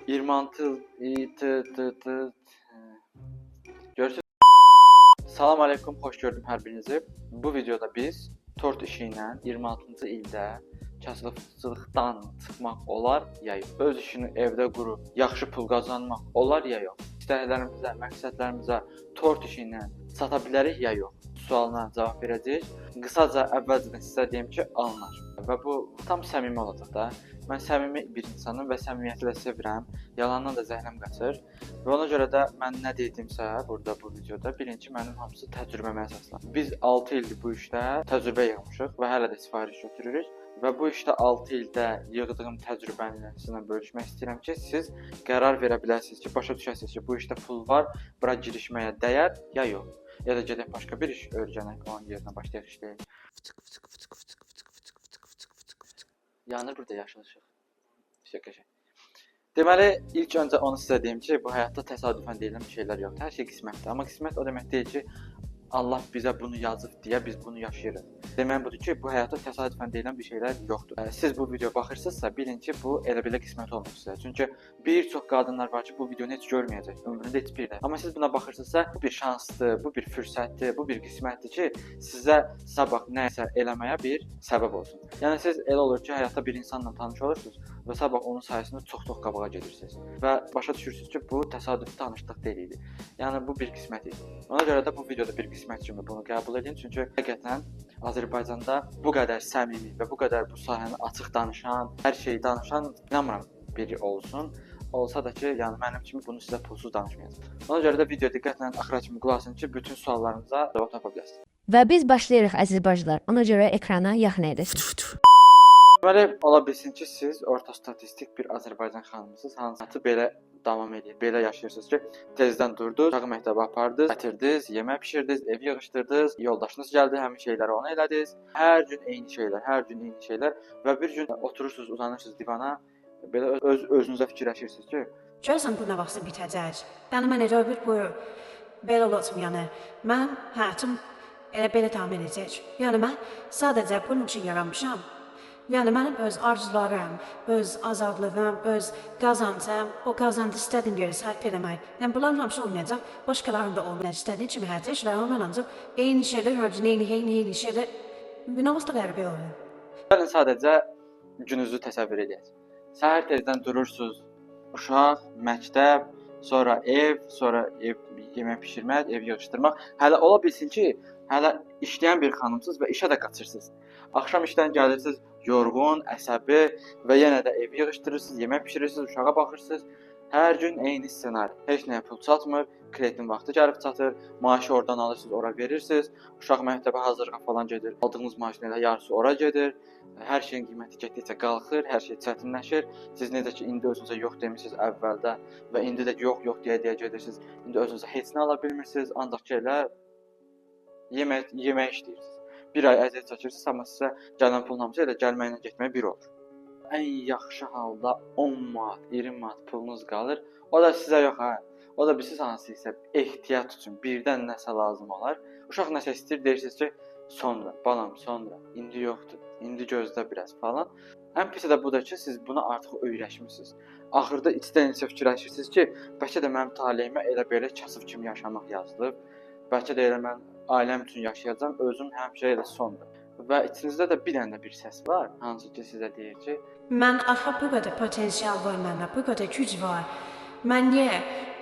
26 Görürsünüz. Salam aleykum, xoş gördüm hər birinizi. Bu videoda biz tort işi ilə 26-cı ildə kasıbçılıqdan çıxmaq olar ya yox? Öz işini evdə qurub yaxşı pul qazanmaq olar ya yox? İstəklərimizə, məqsədlərimizə tort işi ilə çata bilərik ya yox? Sualına cavab verəcəyik. Qısaca əvvəlcədən sizə deyim ki, alınar. Və bu tam səmimi olacaq da. Mən səmimi bir insanım və səmimiyyəti də sevirəm. Yalandan da zəhləm qaçır. Və ona görə də mən nə dedimsə burada bu videoda birinci mənim hamısı təcrübəmə əsaslanır. Biz 6 ildir bu işdə təcrübə yığmışıq və hələ də sifariş götürürük. Və bu işdə 6 ildə yığdığım təcrübəni sizinlə bölüşmək istəyirəm ki, siz qərar verə biləsiniz ki, başa düşəsiniz ki, bu işdə pul var, bura girişməyə dəyər ya yox. Ya da gedək başqa bir iş öyrənək, onun yerinə başlayaq işləyək. Yanır burada yaşıl ışıq. Şaka. Deməli, ilk öncə onu sizə deyim ki, bu həyatda təsadüfən deyilən bir şeylər yoxdur. Hər şey qismətdir. Amma qismət o demək deyil ki, Allah bizə bunu yazıb deyə biz bunu yaşayırıq. Deməyim budur ki, bu həyatda təsadüfən deyilən bir şeylər yoxdur. Siz bu videoya baxırsınızsa, bilin ki, bu elə belə qismət olmuş sizə. Çünki bir çox qadınlar var ki, bu videonu heç görməyəcək, ömründə heç bir də. Amma siz buna baxırsınızsa, bu bir şansdır, bu bir fürsətdir, bu bir qismətdir ki, sizə sabah nəsə eləməyə bir səbəb olsun. Yəni siz elə olur ki, həyatda bir insanla tanış olursunuz və sabah onun sayəsində çox qabağa gedirsiniz. Və başa düşürsünüz ki, bu təsadüfi tanışlıq deyil idi. Yəni bu bir qismət idi. Ona görə də bu videoda bir qismət kimi bunu qəbul edin. Çünki həqiqətən Azərbaycanda bu qədər səmimi və bu qədər bu sahəni açıq danışan, hər şeyi danışan inanmıram biri olsun. Olsa da ki, yəni mənim kimi bunu sizə pulsuz danışmayacağam. Ona görə də video diqqətlə axıra kimi qulaq asın ki, bütün suallarınıza cavab tapa biləsiniz. Və biz başlayırıq əziz bacılar. Ona görə ekrana yaxın edin. Deməli, ola bilsin ki, siz orta statistik bir Azərbaycan xanımısınız, hansı belə davam edir. Belə yaşayırsınız ki, tezdən durdunuz, uşağı məktəbə apardınız, gətirdiniz, yemək bişirdiniz, ev yığışdırdınız, yoldaşınız gəldi, həmin şeyləri ona elədiniz. Hər gün eyni şeylər və bir gün oturursunuz, uzanırsınız divana, belə özünüzə fikirləşirsiniz ki, görəsən bu nə vaxt bitəcək? Yəni mən elə bir bu belə olacam, yəni mən həyatım elə belə davam edəcək. Yəni mən sadəcə bunun üçün yaranmışam. Yəni mənim öz arzularım, öz azadlığım, öz qazancım, o qazancı istədiyim yerə sahib eləmək. Yəni bunların hamısı olmayacaq, başqalarının da olmayacaq. İstədiyim kimi həyat yaşayır, mən ancaq eyni şeylər, hər gün eyni şeylər. Nə vaxt qəribə olur? Gəlin sadəcə gününüzü təsəvvür edək. Səhər tezdən durursunuz, uşaq, məktəb, sonra ev yemək bişirmək, ev yığışdırmaq. Hələ ola bilsin ki, hələ işləyən bir xanımsınız və işə də qaçırsınız. Axşam işdən gəlirsiniz, yorğun, əsəbi və yenə də ev yığışdırırsınız, yemək bişirirsiniz, uşağa baxırsınız. Hər gün eyni ssenari. Heç nəyə pul çatmır, kreditin vaxtı gəlib çatır, maaşı oradan alırsınız, ora verirsiniz. Uşaq məktəbə hazırlığa falan gedir. Aldığınız maaşın elə yarısı ora gedir. Hər şeyin qiyməti getdikcə qalxır, hər şey çətinləşir. Siz necə ki indi özünüzə yox demisiniz əvvəldə və indi də yox deyə gedirsiniz. İndi özünüzə heç nə ala bilmirsiniz, ancaq ki elə yemək işləyirsiniz. Bir ay əziyyət çəkirsiniz, amma sizə gələn pulun hamısı elə gəlməklə getmək bir olur. Ən yaxşı halda 10 manat, 20 manat pulunuz qalır. O da sizə yox ha. O da bilirsiniz hansı isə ehtiyat üçün birdən nəsə lazım olar. Uşaq nəsə istəyir, deyirsiniz ki, sonra, balam, sonra, indi yoxdur, indi gözlə biraz falan. Ən pisi də budur ki, siz buna artıq öyrəşmisiniz. Axırda içdən-içə fikirləşirsiniz ki, bəlkə də mənim taleyimə elə belə kasıb kimi yaşamaq yazılıb. Bəlkə də elə mən ailəm üçün yaşayacağam, özüm həmişə elə sondur. Və içinizdə də bir dənə bir səs var, hansı ki sizə deyir ki, mən axı bu qədər potensial var məndə, bu qədər güc var. Mən niyə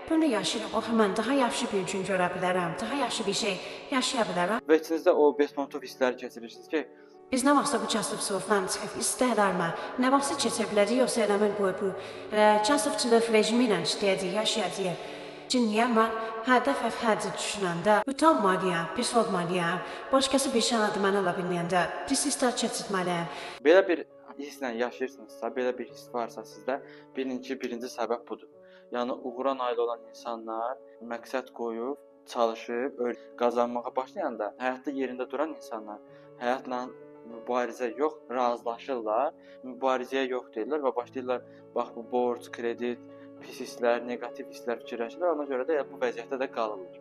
bunu yaşayıram? Axı mən daha yaxşı bir gün görə bilərəm, daha yaxşı bir şey yaşaya bilərəm. Və içinizdə o besmontov hissləri keçirirsiniz ki, biz nə vaxtsa bu kasıbçılıqdan çıxıb istəklərmə, nə vaxtsa keçə bilərik, yoxsa elə mən bu kasıbçılıq rejimi ilə işləyəcəyik, yaşayacağıq. Niyə mən hədəf düşünəndə utanmalıyam, pis olmalıyam, başqası bir şey mənə ala bilməyəndə pis hisslər keçirməliyəm. Belə bir hisslə yaşayırsınızsa, belə bir hiss varsa sizdə, bilin ki, birinci səbəb budur. Yəni uğura nail olan insanlar məqsəd qoyub, çalışıb, qazanmağa başlayanda həyatda yerində duran insanlar həyatla mübarizə yox, razılaşırlar, mübarizəyə yox deyirlər və başlayırlar bax bu borc, kredit, pis hisslər, negativ hisslər fikirləşirlər, ona görə də bu vəziyyətdə də qalırlar.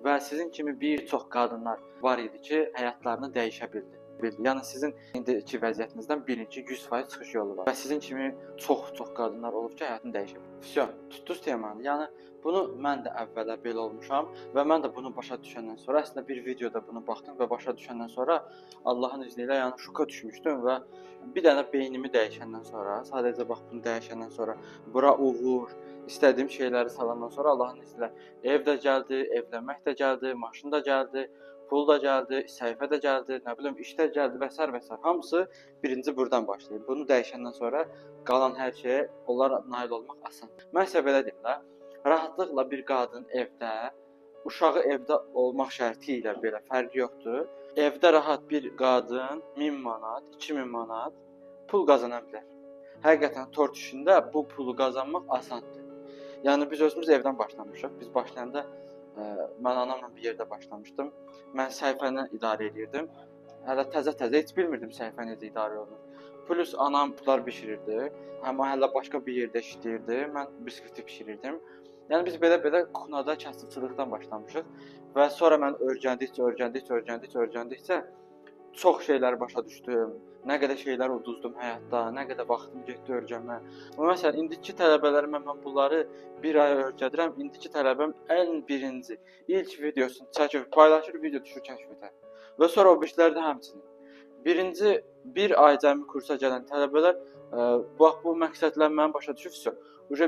Və sizin kimi bir çox qadınlar var idi ki, həyatlarını dəyişə bildi. bildi. Yəni sizin indiki vəziyyətinizdən birinci 100% çıxış yolu var və sizin kimi çox qadınlar olub ki, həyatını dəyişib. Vsyo, tutdunuz temanı. Yəni bunu mən də əvvələ belə olmuşam və mən də bunu başa düşəndən sonra əslində bir videoda bunu baxdım və başa düşəndən sonra Allahın izni ilə yəni şoka düşmüşdüm və bir dənə beynimi dəyişəndən sonra, sadəcə bax bunu dəyişəndən sonra bura uğur, istədiyim şeyləri salandan sonra Allahın izni ilə ev də gəldi, evlənmək də gəldi, maşın da gəldi, pul da gəldi, səhifə də gəldi, nə bilim iş də gəldi və s. və s. Hamısı birinci buradan başlayır. Bunu dəyişəndən sonra qalan hər şeyə onlar nail olmaq asan. Mən sizə belə deyim də, rahatlıqla bir qadın evdə, uşağı evdə olmaq şərti ilə belə fərqi yoxdur. Evdə rahat bir qadın 1000 manat, 2000 manat pul qazana bilər. Həqiqətən tort işində bu pulu qazanmaq asandır. Yəni biz özümüz evdən başlamışıq. Biz başlayanda mən anamla bir yerdə başlamışdım. Mən səhifəni idarə edirdim. Hələ təzə heç bilmirdim səhifə necə idarə olunur. Plus anam pullar bişirirdi. Amma hələ başqa bir yerdə işləyirdi. Mən biskviti bişirirdim. Yəni biz belə kuxnada kasıbçılıqdan başlamışıq və sonra mən öyrəndikcə çox şeylər başa düşdüm. Nə qədər şeylər uduzdum həyatda, nə qədər vaxtım getdi öyrənməyə. Məsələn, indiki tələbələrə mən bunları bir ay öyrədirəm. İndiki tələbəm ən birinci ilk videosunu çəkib paylaşır, video düşür kəşfətə. Və sonra o birilər də həmçinin. Birinci bir ay cəmi kursa gələn tələbələr bax bu məqsədlər mən başa düşübsə,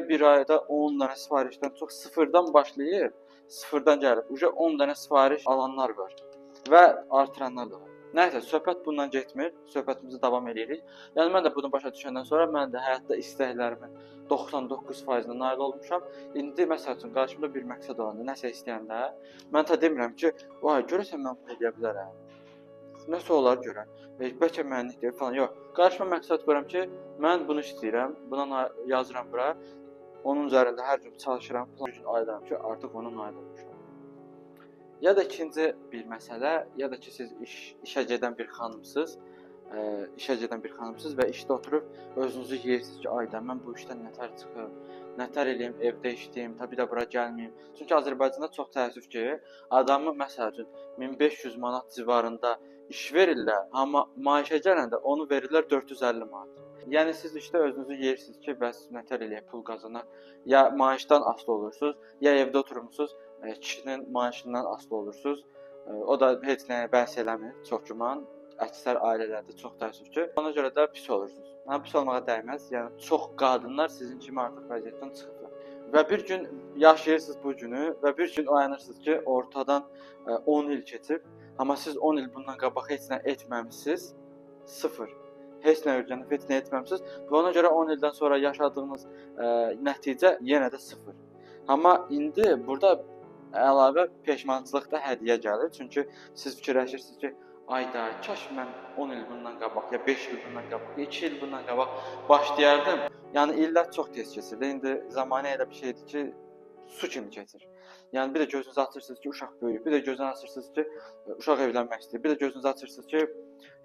bir ayda 10 dənə sifarişdən çox sıfırdan başlayıb, sıfırdan gəlib, 10 dənə sifariş alanlar var və artıranlar da var. Nəysə, söhbət bundan getmir, söhbətimizi davam edirik. Yəni mən də bunu başa düşəndən sonra mən də həyatda istəklərimin 99%-nə nail olmuşam. İndi məsəl üçün qarşımda bir məqsəd olanda, nəsə istəyəndə, mən də demirəm ki, vay, görəsən mən bunu edə bilərəm. Nəsə olar görən, bəlkə mənlik deyil falan, yox. Qarşıma məqsəd qoyuram ki, mən bunu istəyirəm, buna yazıram bura, onun üzərində hər gün çalışıram, plan gün ayıram ki, artıq ona nail olmuşam. Ya da ikinci bir məsələ, ya da ki, siz işə gedən bir xanımsınız, və işdə oturub özünüzü yeyirsiniz ki, ayda mən bu işdən nətər çıxıb, nətər eləyim, evdə işləyim, tabi də bura gəlməyim. Çünki Azərbaycanda çox təəssüf ki, adamı məsəl üçün 1500 manat civarında iş verirlər, amma maaşa gələndə onu verirlər 450 manat. Yəni siz işdə özünüzü yeyirsiniz ki, bəs nətər eləyib pul qazanar, ya maaşdan asılı olursunuz, ya evdə oturursunuz, kişinin maaşından asılı olursunuz. O da heç nəyə bəhs eləmir, çox güman. Əksər ailələrdə çox təəssüf ki, ona görə də pis olursunuz. Pis olmağa dəyməz. Yəni çox qadınlar sizin kimi artıq vəziyyətdən çıxıblar. Və bir gün yaşayırsınız bu günü və bir gün oyanırsınız ki, ortadan 10 il keçib, amma siz 10 il bundan qabaq heç nə etməmisiniz, sıfır. Heç nə öyrənib, heç nə etməmisiniz və ona görə 10 ildən sonra yaşadığınız nəticə yenə də sıfır. Amma indi burada əlavə peşmançılıq da hədiyyə gəlir. Çünki siz fikirləşirsiniz ki, ayda, kaş mən 10 il bundan qabaq, ya 5 il bundan qabaq, ya 2 il bundan qabaq başlayardım. Yəni illər çox tez keçir. İndi zamanə elə bir şeydir ki, su kimi keçir. Yəni bir də gözünüzü açırsınız ki, uşaq böyüyüb, bir də gözünüzü açırsınız ki, uşaq evlənmək istəyir, bir də gözünüzü açırsınız ki,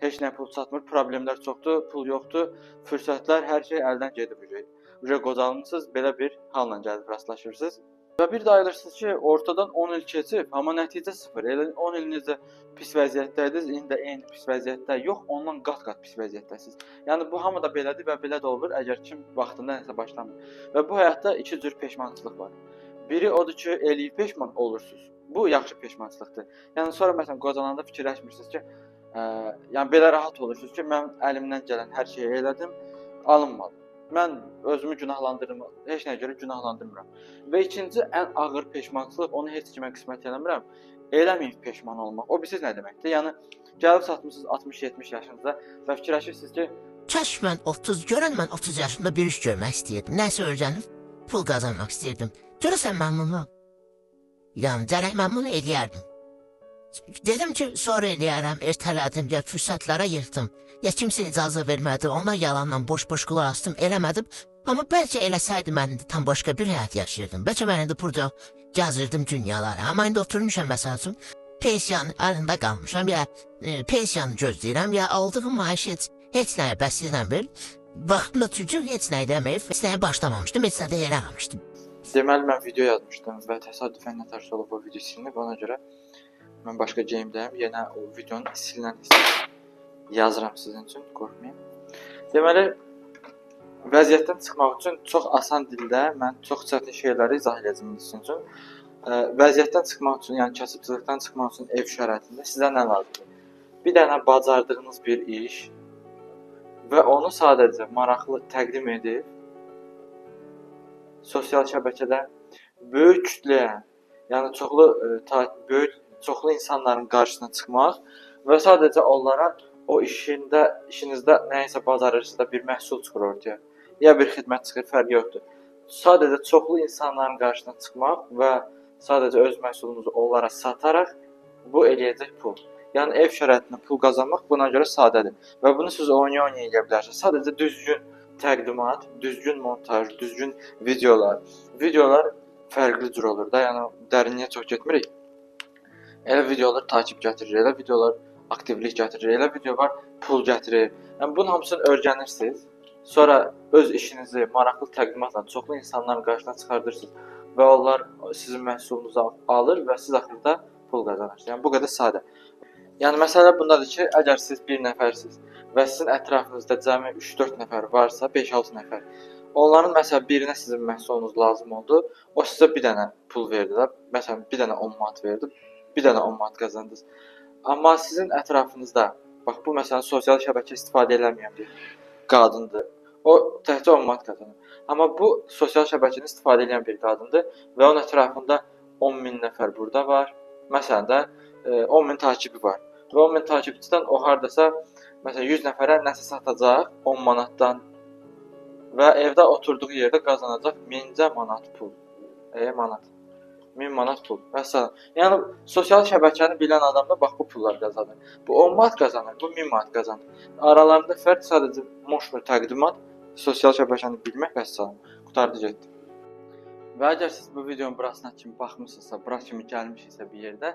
heç nə pul çatmır, problemlər çoxdur, pul yoxdur, fürsətlər, hər şey əldən gedib. Qocalmısınız, belə bir halla gəlib rastlaşırsınız. Və bir də ayılırsınız ki, ortadan 10 il keçib, amma nəticə sıfır. Elə 10 il necə pis vəziyyətdəydiniz, indi də eyni pis vəziyyətdə yox, ondan qat-qat pis vəziyyətdəsiniz. Yəni bu hamı da belədir və belə də olur, əgər kim vaxtında nəsə başlamır. Və bu həyatda iki cür peşmançılıq var. Biri odur ki, eləyib peşman olursunuz. Bu yaxşı peşmançılıqdır. Yəni sonra məsələn qocalananda fikirləşmirsiniz ki, yəni belə rahat olursunuz ki, mən əlimdən gələn hər şeyi elədim, alınmadı. Mən özümü günahlandırmıram, heç nəyə görə günahlandırmıram. Və ikinci ən ağır peşmançılıq, onu heç kimə qismət eləmirəm, eləməyib peşman olmaq. O bilirsiniz nə deməkdir? Yəni gəlib çatmısınız 60-70 yaşınızda və fikirləşirsiniz ki, kaş mən 30 yaşında bir iş görmək istəyirdim. Nəsə öyrənib pul qazanmaq istəyirdim. Görürsən mən bunu? Yəni gərək mən bunu eləyərdim. Dedim ki, sonra eləyərəm, ertələdim, ya fürsətlərə yırtdım. Ya kimsə icazə vermədi, ona yalanla boş-boş qulaq astım, eləmədim. Amma bəlkə eləsəydim mən indi tam başqa bir həyat yaşayırdım. Bəlkə mən indi burada gəzirdim dünyaları. Amma indi oturmuşam məsəl üçün, pensiyanın əlində qalmışam, ya pensiyanı gözləyirəm, ya aldığım maaş heç nəyə bəslənmir. Vaxtımda çünki heç nə edəməyib, heç nəyə başlamamışdım, heç nə də eləməmişdim. Deməli mən video yazmışdım və təsadüfən nətərsə olub o video silinib, ona görə mən başqa gamedəyim, yenə o videonun silinən hissəsi yazıram sizin üçün, qorxmayın. Deməli, vəziyyətdən çıxmaq üçün çox asan dildə mən çox çətin şeyləri izah edəcəm sizin üçün. Vəziyyətdən çıxmaq üçün, yəni kasıbçılıqdan çıxmaq üçün ev şəraitində sizə nə lazımdır? Bir dənə bacardığınız bir iş və onu sadəcə maraqlı təqdim edib sosial şəbəkədə böyük kütləyə, yəni çoxlu insanların qarşısına çıxmaq və sadəcə onlara o işinizdə nəyisə bacarırsınızda bir məhsul çıxır ortaya. Ya bir xidmət çıxır, fərqi yoxdur. Sadəcə çoxlu insanların qarşısına çıxmaq və sadəcə öz məhsulunuzu onlara sataraq bu eləyəcək pul. Yəni ev şəraitində pul qazanmaq buna görə sadədir və bunu siz oynaya-oynaya edə bilərsiniz. Sadəcə düzgün təqdimat, düzgün montaj, düzgün videolar. Videolar fərqli cür olur da, yəni dərinliyə çox getmirik. Elə videolar takip gətirir, elə videolar aktivlik gətirir, elə video var pul gətirir. Yəni bunun hamısını öyrənirsiniz. Sonra öz işinizi maraqlı təqdimatla çoxlu insanların qarşısına çıxardırsınız və onlar sizin məhsulunuzu alır və siz axırda pul qazanırsınız. Yəni bu qədər sadə. Yəni məsələ bundadır ki, əgər siz bir nəfərsiniz və sizin ətrafınızda cəmi 3-4 nəfər varsa, 5-6 nəfər, onların məsələn birinə sizin məhsulunuz lazım oldu, o sizə bir dənə pul verdi də, məsələn bir dənə 10 manat verdi, bir dənə 10 manat qazandınız. Amma sizin ətrafınızda, bax bu məsələn sosial şəbəkə istifadə eləməyən bir qadındır. O təkcə 10 manat qazanır. Amma bu sosial şəbəkəni istifadə edən bir qadındır və onun ətrafında 10.000 nəfər burada var. Məsələn də 10.000 takibi var. Və 10.000 takipçidən o hardasa məsələn 100 nəfərə nəsə satacaq 10 manatdan və evdə oturduğu yerdə qazanacaq 1000 manat pul. 1000 manat pul. Məsələn, yəni sosial şəbəkəni bilən adam da bax bu pullar qazanır. Bu 10 manat qazanır, bu 1000 manat qazanır. Aralarında fərq sadəcə moşlu təqdimat, sosial şəbəkəni bilmək və salam. Qurtardı getdi. Və əgər siz bu videonun burasına kimi baxmısınızsa, bura kimi gəlmişsinizsə bir yerdə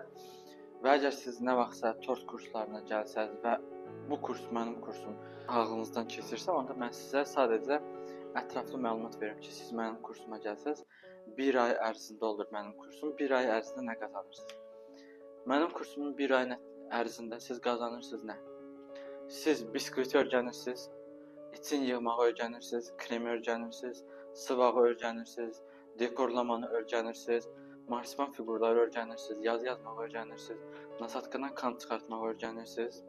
və əgər siz nə vaxtsa tort kurslarına gəlsəz və bu kurs mənim kursum ağlınızdan keçirsə, onda mən sizə sadəcə ətraflı məlumat verim ki, siz mənim kursuma gəlsəz, bir ay ərzində olur mənim kursum, bir ay ərzində nə qazanırsınız? Mənim kursumun bir ay ərzində siz qazanırsınız nə? Siz biskviti öyrənirsiniz, için yığmağı öyrənirsiniz, kremi öyrənirsiniz, sıvağı öyrənirsiniz, dekorlamanı öyrənirsiniz, marsipan figurları öyrənirsiniz, yazı yazmağı öyrənirsiniz, nasatqadan kan çıxartmağı öyrənirsiniz.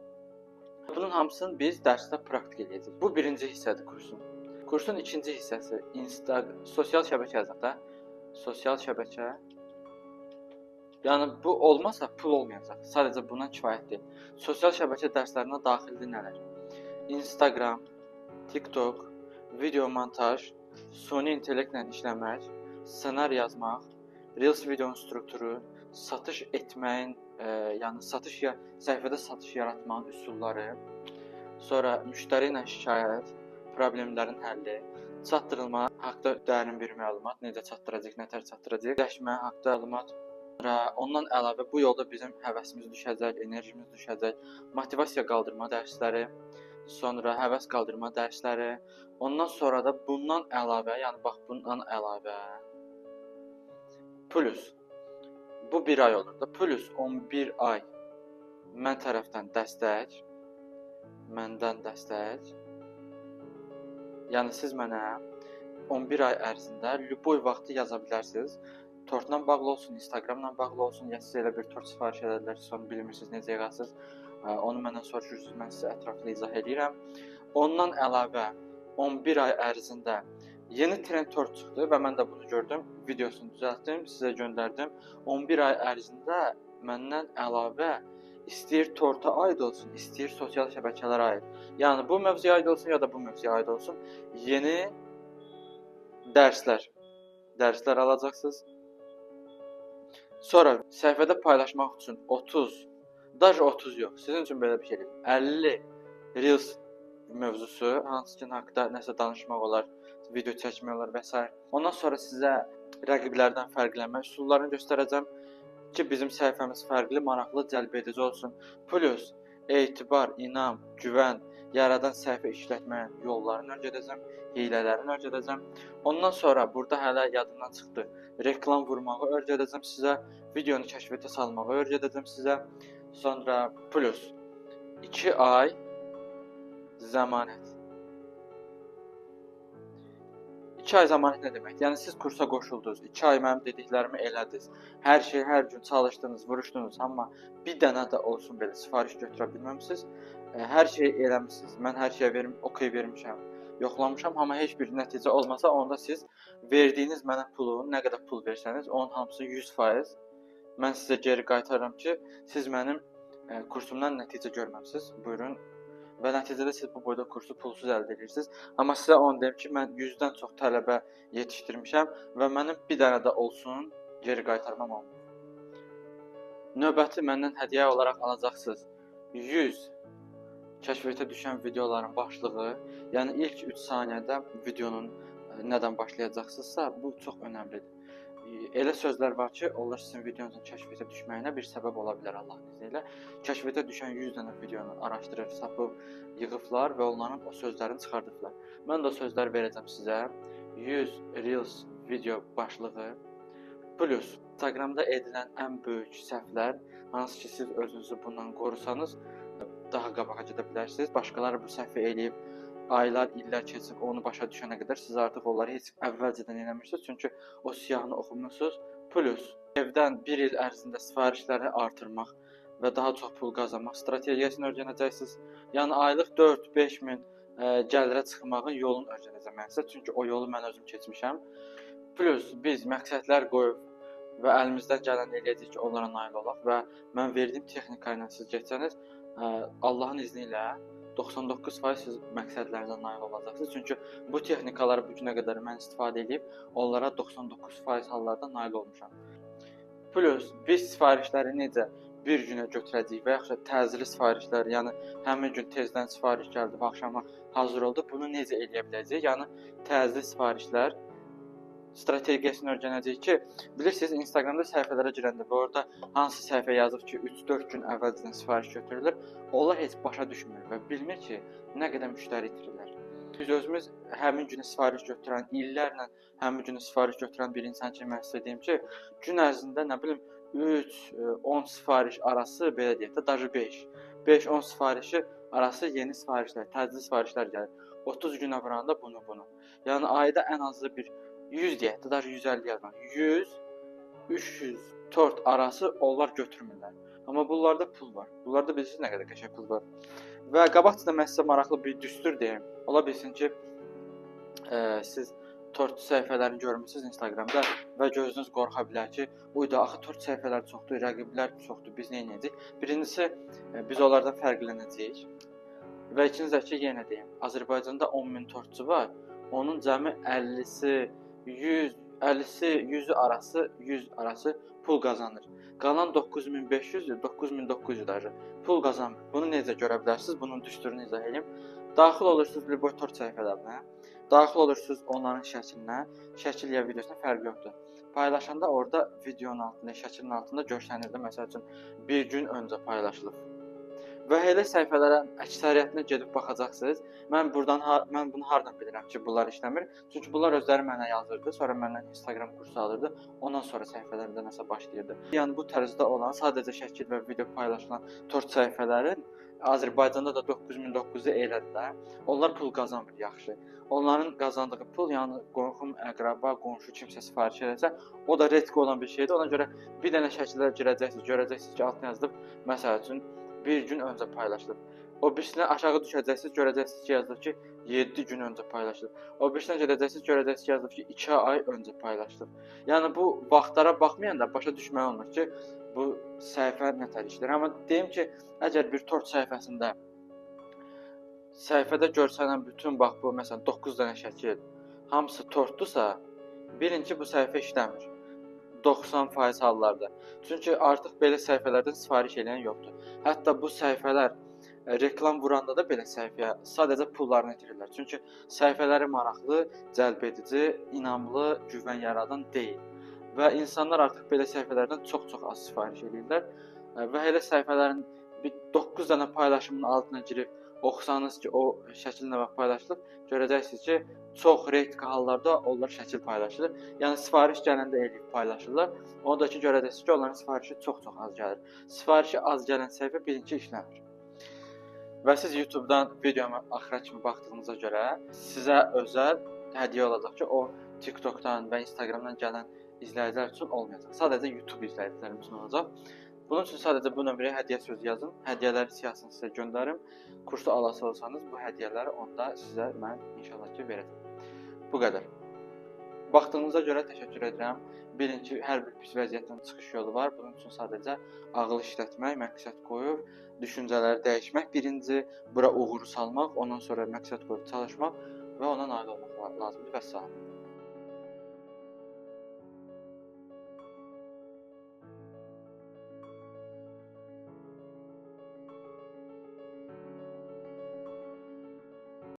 Bunun hamısını biz dərsdə praktik edəcəyik. Bu birinci hissədir kursun. Kursun ikinci hissəsi sosial şəbəkə yazanda, sosial şəbəkə, yəni bu olmasa pul olmayacaq. Sadəcə buna kifayət deyil. Sosial şəbəkə dərslərinə daxildir nələr? Instagram, TikTok, video montaj, suni intellektlə işləmək, ssenari yazmaq, Reels videonun strukturu, satış etməyin, yəni səhifədə satış yaratmanın üsulları, sonra müştəri ilə şikayət, problemlərin həlli, çatdırılma haqqda dərin bir məlumat, necə çatdıracaq, nətər çatdıracaq, birləşmə haqqda məlumat. Ondan əlavə bu yolda bizim həvəsimiz düşəcək, enerjimiz düşəcək, motivasiya qaldırma dərsləri, sonra həvəs qaldırma dərsləri, ondan sonra da bundan əlavə, yəni bax bundan əlavə plus, bu bir ay olur da, plus 11 ay mən tərəfdən dəstək, məndən dəstək, yəni siz mənə 11 ay ərzində lüboy vaxtı yaza bilərsiniz. Tortla bağlı olsun, Instagramla bağlı olsun, ya siz elə bir tort sifariş edədilər, sonra bilmirsiniz necə yazasınız, onu məndən soruşursunuz, mən sizə ətraflı izah edirəm. Ondan əlavə 11 ay ərzində yeni trend tort çıxdı və mən də bunu gördüm, videosunu düzəltdim, sizə göndərdim. 11 ay ərzində məndən əlavə istəyir torta aid olsun, istəyir sosial şəbəkələrə aid. Yəni bu mövzuya aid olsun ya da bu mövzuya aid olsun, yeni dərslər alacaqsınız. Sonra səhifədə paylaşmaq üçün 30 yox, sizin üçün belə bir şey deyil. 50 Reels mövzusu, hansı ki haqqda nəsə danışmaq olar, video çəkmək olar və s. Ondan sonra sizə rəqiblərdən fərqlənmə üsullarını göstərəcəm ki, bizim səhifəmiz fərqli, maraqlı, cəlb edici olsun. Plus, etibar, inam, güvən yaradan səhifə işlətməyə yollarını öyrədəcəm, hilələrini öyrədəcəm. Ondan sonra burada hələ yadımdan çıxdı, reklam vurmağı öyrədəcəm sizə, videonu kəşfiyyata salmağı öyrədəcəm sizə. Sonra plus 2 ay Zəmanət. 2 ay zəmanət nə demək? Yəni siz kursa qoşuldunuz, 2 ay mənim dediklərimi elədiniz. Hər şey hər gün çalışdınız, vuruşdunuz, amma bir dənə də olsun belə sifariş götürə bilməmisiniz. Hər şeyi eləmisiniz. Mən hər şeyə okey vermişəm, yoxlamışam, amma heç bir nəticə olmasa, onda siz verdiyiniz mənə pulu, nə qədər pul versəniz, onun hamısı 100% mən sizə geri qaytarıram ki, siz mənim kursumdan nəticə görməmisiniz. Buyurun. Və nəticədə siz bu boyda kursu pulsuz əldə edirsiniz. Amma sizə onu deyim ki, mən 100-dən çox tələbə yetişdirmişəm və mənim bir dənə də olsun geri qaytarmam olmur. Növbəti məndən hədiyyə olaraq alacaqsınız 100 kəşfiyyata düşən videoların başlığı, yəni ilk 3 saniyədə videonun nədən başlayacaqsınızsa, bu çox önəmlidir. Elə sözlər var ki, onlar sizin videonuzun kəşfiyyata düşməyinə bir səbəb ola bilər Allahın izni ilə. Kəşfiyyata düşən 100 dənə videonu araşdırıb, sapıb, yığıblar və onların o sözlərini çıxardıblar. Mən də o sözləri verəcəm sizə. 100 Reels video başlığı plus Instagramda edilən ən böyük səhvlər, hansı ki siz özünüzü bundan qorusanız, daha qabağa gedə bilərsiniz. Başqaları bu səhvi eləyib, aylar, illər keçib onu başa düşənə qədər siz artıq onları heç əvvəlcədən eləmirsiniz. Çünki o siyahını oxumusunuz. Plus, evdən 1 il ərzində sifarişləri artırmaq və daha çox pul qazanmaq strategiyasını öyrənəcəksiniz. Yəni aylıq 4-5 min gəlirə çıxmağın yolunu öyrənəcəm mən sizə. Çünki o yolu mən özüm keçmişəm. Plus, biz məqsədlər qoyub və əlimizdən gələn eləyəcəyik ki, onlara nail olaq və mən verdiyim texnika ilə siz geçsəniz, Allahın izni ilə 99% siz məqsədlərinizə nail olacaqsınız. Çünki bu texnikaları bu günə qədər mən istifadə edib, onlara 99% hallarda nail olmuşam. Plus, biz sifarişləri necə bir günə götürəcəyik və yaxud da təcili sifarişlər, yəni həmin gün tezdən sifariş gəldi və axşama hazır oldu, bunu necə eləyə biləcəyik? Yəni təcili sifarişlər strategiyasını öyrənəcəyik ki, bilirsiniz, Instagramda səhifələrə girəndə və orada hansı səhifə yazıb ki, 3-4 gün əvvəlcədən sifariş götürülür, onlar heç başa düşmür və bilmir ki, nə qədər müştəri itirirlər. Biz özümüz həmin günü sifariş götürən, illərlə həmin günü sifariş götürən bir insan kimi mən sizə deyim ki, gün ərzində nə bilim 3-10 sifariş arası, belə deyək də, даже 5-10 sifarişi arası yeni sifarişlər, təcili sifarişlər gəlir. 30 günə vuranda bunu. Yəni ayda ən azı bir 100 deyək də, daha 150 yazmaq. 100, 300 tort arası onlar götürmürlər. Amma bunlarda pul var. Bunlarda bilirsiniz nə qədər qəşəng pul var. Və qabaqcada mən sizə maraqlı bir düstur deyim. Ola bilsin ki, siz tort səhifələrini görmüsünüz Instagramda və gözünüz qorxa bilər ki, uyda axı tort səhifələri çoxdur, rəqiblər çoxdur, biz nə edəcəyik? Birincisi, biz onlardan fərqlənəcəyik. Və ikincisi ki, yenə deyim, Azərbaycanda 10.000 tortçu var. Onun cəmi 50'si 100'ü arası pul qazanır. Qalan 9.500, 9.900 pul qazanmır. Bunu necə görə bilərsiniz? Bunun düsturunu izah edeyim. Daxil olursunuz Liboy tort səhifələrinə, daxil olursunuz onların şəklinə, şəkil ya videosuna fərqi yoxdur. Paylaşanda orada videonun altında, şəklin altında görsənirdi, məsəl üçün bir gün öncə paylaşılıb. Və elə səhifələrin əksəriyyətinə gedib baxacaqsınız. Mən bunu hardan bilirəm ki, bunlar işləmir? Çünki bunlar özləri mənə yazırdı, sonra məndən Instagram kursu alırdı, ondan sonra səhifələrində nəsə başlayırdı. Yəni bu tərzdə olan sadəcə şəkil və video paylaşılan tort səhifələrin Azərbaycanda da 9.900'ü elədilər. Onlar pul qazanmır yaxşı. Onların qazandığı pul, yəni qohum, əqraba, qonşu kimsə sifariş edərsə, o da risk olan bir şeydir. Ona görə bir dənə şəkillər girəcəksiniz, görəcəksiniz ki, altına yazılıb, məsəl üçün bir gün öncə paylaşılıb. O birisindən aşağı düşəcəksiniz, görəcəksiniz ki, yazılıb ki, 7 gün öncə paylaşılıb. O birisindən gedəcəksiniz, görəcəksiniz ki, yazılıb ki, 2 ay öncə paylaşılıb. Yəni bu vaxtlara baxmayanda başa düşmək olmur ki, bu səhifə nətər işlər. Amma deyim ki, əgər bir tort səhifəsində səhifədə görsənən bütün bax bu, məsələn 9 dənə şəkil hamısı tortdursa, birinci bu səhifə işləmir. 90% hallarda. Çünki artıq belə səhifələrdən sifariş edən yoxdur. Hətta bu səhifələr reklam vuranda da belə səhifəyə sadəcə pullarını itirirlər. Çünki səhifələri maraqlı, cəlb edici, inamlı, güvən yaradan deyil. Və insanlar artıq belə səhifələrdən çox-çox az sifariş edirlər. Və elə səhifələrin 9 dənə paylaşımın altına girib oxusanız ki, o şəkillə paylaşılıb, görəcəksiniz ki, çox reyting hallarda onlar şəkil paylaşılır. Yəni sifariş gələndə eləyib paylaşırlar. Onda ki, görəcəksiniz ki, onların sifarişi çox-çox az gəlir. Sifarişi az gələn səhifə birinci işləmir. Və siz YouTube-dan videoma axıra kimi baxdığınıza görə sizə özəl hədiyyə olacaq ki, o TikTok-dan və Instagram-dan gələn izləyicilər üçün olmayacaq. Sadəcə YouTube izləyicilərimiz üçün olacaq. Bunun üçün sadəcə bu nömrəyə hədiyyə sözü yazın. Hədiyyələrin siyahısını sizə göndərim. Kursu alası olsanız bu hədiyyələri onda sizə mən inşallah ki verəcəm. Bu qədər. Baxdığınıza görə təşəkkür edirəm. Bilin ki, hər bir pis vəziyyətdən çıxış yolu var. Bunun üçün sadəcə ağıl işlətmək, məqsəd qoyub, düşüncələri dəyişmək birinci, bura uğuru salmaq, ondan sonra məqsəd qoyub çalışmaq və ona nail olmaq lazımdır. Vəssalam.